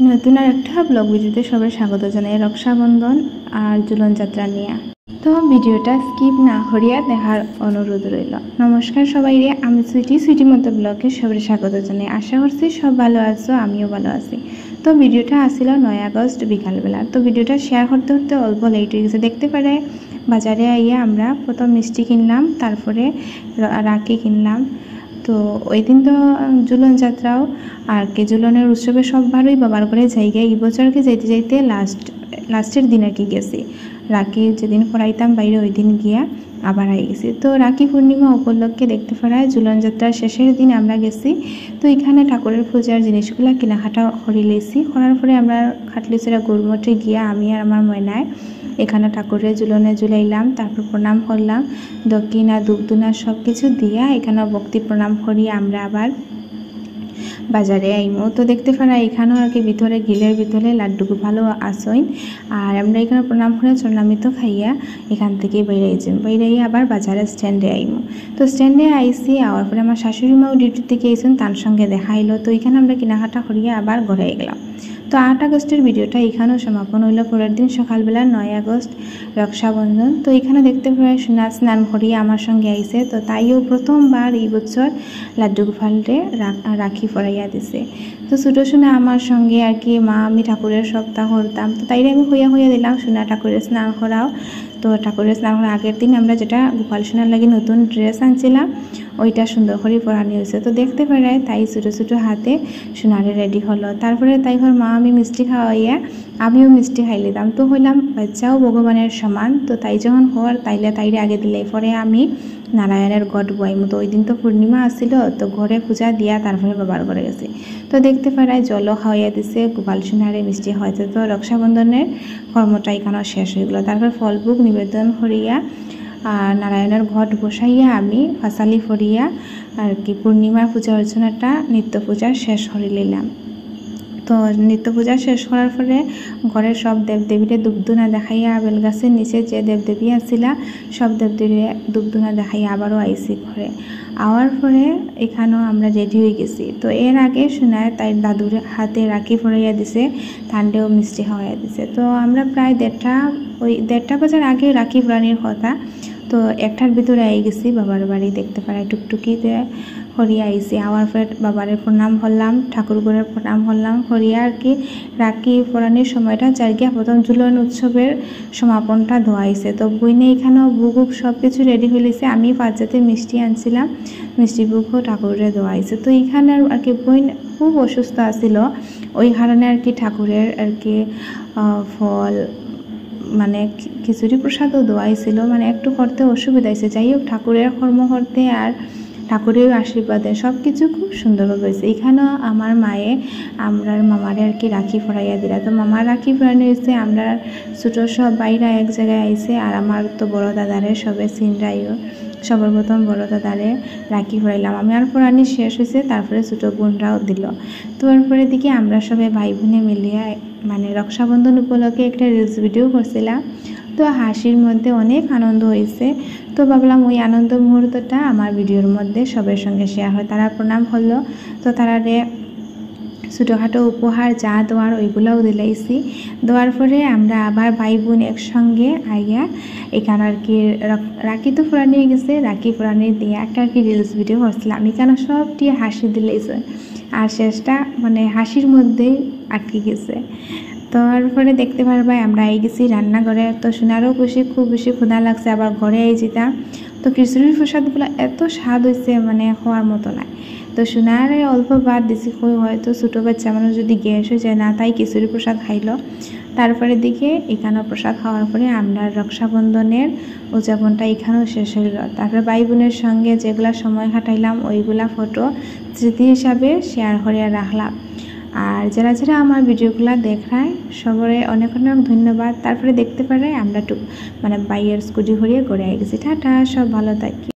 নতুন আর একটা ব্লগ ভিডিওতে সবাই স্বাগত জানাই রক্ষাবন্ধন আর ঝুলন যাত্রা নিয়ে। তো ভিডিওটা স্কিপ না করিয়া দেখার অনুরোধ রইল। নমস্কার সবাই রে, আমি সুইটি মতো ব্লগে সবাই স্বাগত জানাই। আশা করছি সব ভালো আছো, আমিও ভালো আছি। তো ভিডিওটা আসছিল 9 আগস্ট বিকালবেলা। তো ভিডিওটা শেয়ার করতে করতে অল্প লেট হয়ে গেছে। দেখতে পারে বাজারে আইয়া আমরা প্রথম মিষ্টি কিনলাম, তারপরে রাখি কিনলাম। তো ওই দিন তো ঝুলন যাত্রাও আর কি ঝুলনের উৎসবে সব ভালোই বাবার করে জায়গায় এই বছরকে যাইতে যাইতে লাস্টের দিন আর কি গেছি। রাখি যেদিন পড়াইতাম বাইরে ওই দিন গিয়া আবার আই গেছি। তো রাখি পূর্ণিমা উপলক্ষে দেখতে পারায় ঝুলন যাত্রার শেষের দিন আমরা গেছি। তো এখানে ঠাকুরের পূজার জিনিসগুলো কেনাকাটা করে লেছি। করার পরে আমরা খাটলিচেরা গরুমঠে গিয়া আমি আর আমার ময়নায় এখানে ঠাকুরের ঝুলনে ঝুলাইলাম, তারপর প্রণাম করলাম, দক্ষিণা দুবদুনা সব কিছু দিয়া এখানে ভক্তি প্রণাম করি আমরা আবার বাজারে আইমো। তো দেখতে পারা এখানেও আর কি ভিতরে গিলের ভিতরে লাড্ডু ভালো আসইন। আর আমরা এখানে প্রণাম করে চরণামিত খাইয়া এখান থেকে বাইরে আবার বাজারে স্ট্যান্ডে আইমো। তো স্ট্যান্ডে আইসি আওয়ার পরে আমার শাশুড়ি মাও ডিউটি থেকে আইসেন, তার সঙ্গে দেখাইলো। তো এখানে আমরা কেনাকাটা করিয়া আবার ঘরে গেলাম। তো 8 আগস্টের ভিডিওটা এখানেও সমাপন হইল। পরের দিন সকালবেলা 9 আগস্ট রক্ষাবন্ধন। তো এখানে দেখতে পাই সোনা স্নান করিয়া আমার সঙ্গে আইসে। তো তাইও প্রথমবার এই বছর লাড্ডু গোপালরে রাখি পরাইয়া দিছে। তো ছোটো সোনা আমার সঙ্গে আর কি মা আমি ঠাকুরের সপ্তাহ করতাম। তো তাইরে আমি হইয়া দিলাম সোনা ঠাকুরের স্নান করাও। তো ঠাকুরের স্নান করার আগের দিন আমরা যেটা গোপাল সোনার লাগে নতুন ড্রেস আনছিলাম ওইটা সুন্দর করে পরানি হয়েছে। তো দেখতে পারায় তাই ছোটো হাতে সোনারে রেডি হলো। তারপরে তাই ঘর মা আমি মিষ্টি খাওয়াইয়া আমিও মিষ্টি খাই লিতাম। তো হইলাম বাচ্চাও ভগবানের সমান। তো তাই যখন হওয়ার তাইরে আগে দিলে পরে আমি নারায়ণের গড বই মতো ওই দিন তো পূর্ণিমা আসছিল। তো ঘরে পূজা দিয়া তারপরে বাবার ঘরে গেছি। তো দেখতে পারায় জলও খাওয়াইয়া দিছে, গোপাল সোনারে মিষ্টি খাওয়াইছে। তো রক্ষাবন্ধনের কর্মটা এখানেও শেষ হয়ে গেলো। তারপর ফলভোগ নিবেদন করিয়া আর নারায়ণের ঘট বসাইয়া আমি ফাঁসালি ফরিয়া আর কি পূর্ণিমার পূজা অর্চনাটা নিত্য পূজা শেষ করে নিলাম। তো নিত্য পূজা শেষ করার পরে ঘরের সব দেবদেবীরে দুবদুনা দেখাইয়া আবেল গাছের নিচে যে দেবদেবী আসিলা সব দেবদেবীরে দুবদুনা দেখাইয়া আবারও আইসি ঘরে। আওয়ার পরে এখানেও আমরা রেডি হয়ে গেছি। তো এর আগে শোনায় তাই দাদুর হাতে রাখি পরাইয়া দিছে, ঠান্ডেও মিষ্টি খাওয়াইয়া দিছে। তো আমরা প্রায় 1:30 বাজার আগে রাখি পরানির কথা। তো 1টার ভিতরে আই গেছি বাবার বাড়ি। দেখতে পারাই টুকটুকিতে হরিয়া আইসি। আওয়ার পরে বাবারের প্রণাম করলাম, ঠাকুর ঘরের প্রণাম করলাম হরিয়া আর কি রাখি পরানির সময়টা চারগিয়া প্রথম ঝুলন উৎসবের সমাপনটা ধোয়াইছে। তো বইনে এখানেও বুক সব কিছু রেডি হয়েছে। আমি 5 জাতের মিষ্টি আনছিলাম, মিষ্টি বুকও ঠাকুরের ধোয়াইছে। তো এখানে আর কি বইন খুব অসুস্থ আছিল, ওই কারণে আর কি ঠাকুরের আর কি ফল মানে খিচুড়ি প্রসাদও দোয়াইছিল, মানে একটু করতে অসুবিধা হয়েছে। যাই হোক ঠাকুরের কর্ম করতে আর ঠাকুরের আশীর্বাদে সব কিছু খুব সুন্দরভাবে হয়েছে। এখানেও আমার মায়ে আমরার মামারে আর কি রাখি পরাইয়া দিলা। তো মামার রাখি পরানো হয়েছে, আমরা ছোটো সব বাইরা এক জায়গায় আইসে। আর আমার তো বড় দাদারে সবে সিনরাইও সবার প্রথম বড় দাদারে রাখি পরাইলাম আমি। আর পরানি শেষ হয়েছে, তারপরে ছোটো বোনরাও দিল। তো এরপরে দিকে আমরা সবাই ভাই বোনে মিলিয়ে মানে রক্ষাবন্ধন উপলক্ষে একটা রিলস ভিডিও করছিলাম। তো হাসির মধ্যে অনেক আনন্দ হয়েছে। তো ভাবলাম ওই আনন্দ মুহূর্তটা আমার ভিডিওর মধ্যে সবার সঙ্গে শেয়ার হয়। তারা প্রণাম হলো, তো তারারে ছোটোখাটো উপহার যা দেওয়ার ওইগুলোও দিলাইছি। দেওয়ার পরে আমরা আবার ভাই বোন একসঙ্গে আইয়া এখানে আর কি রাখি তো ফুরানি হয়ে গেছে। রাখি ফুরানি দিয়ে একটা আর কি রিলস ভিডিও করছিলাম। এখানে সবটি হাসি দিলাইছে আর শেষটা মানে হাসির মধ্যেই আটকে গেছে। তো তারপরে দেখতে পারবাই আমরা আই গেছি রান্নাঘরে। তো সোনারও খুব বেশি ক্ষুধা লাগছে, আবার ঘরে আই যেতাম। তো খিচুড়ির প্রসাদগুলো এত স্বাদ হয়েছে মানে খাওয়ার মতো নাই। তো সোনারে অল্প ভাত দিছি, হয়তো ছোটো বাচ্চা মানুষ যদি গ্যাস হয়ে যায় না, তাই খিচুড়ি প্রসাদ খাইলো। তারপরে দিকে এখানেও প্রসাদ খাওয়ার পরে আমরা রক্ষাবন্ধনের উদযাপনটা এখানেও শেষ হইল। তারপরে ভাই বোনের সঙ্গে যেগুলা সময় কাটাইলাম ওইগুলা ফটো স্মৃতি হিসাবে শেয়ার করে রাখলাম। আর যারা আমার ভিডিওগুলো দেখায় সবাই অনেক ধন্যবাদ। তারপরে দেখতে পারে আমরা মানে বাইয়ের স্কুটি ঘুরিয়ে গড়ে গেছি। টাটা, সব ভালো থাকি।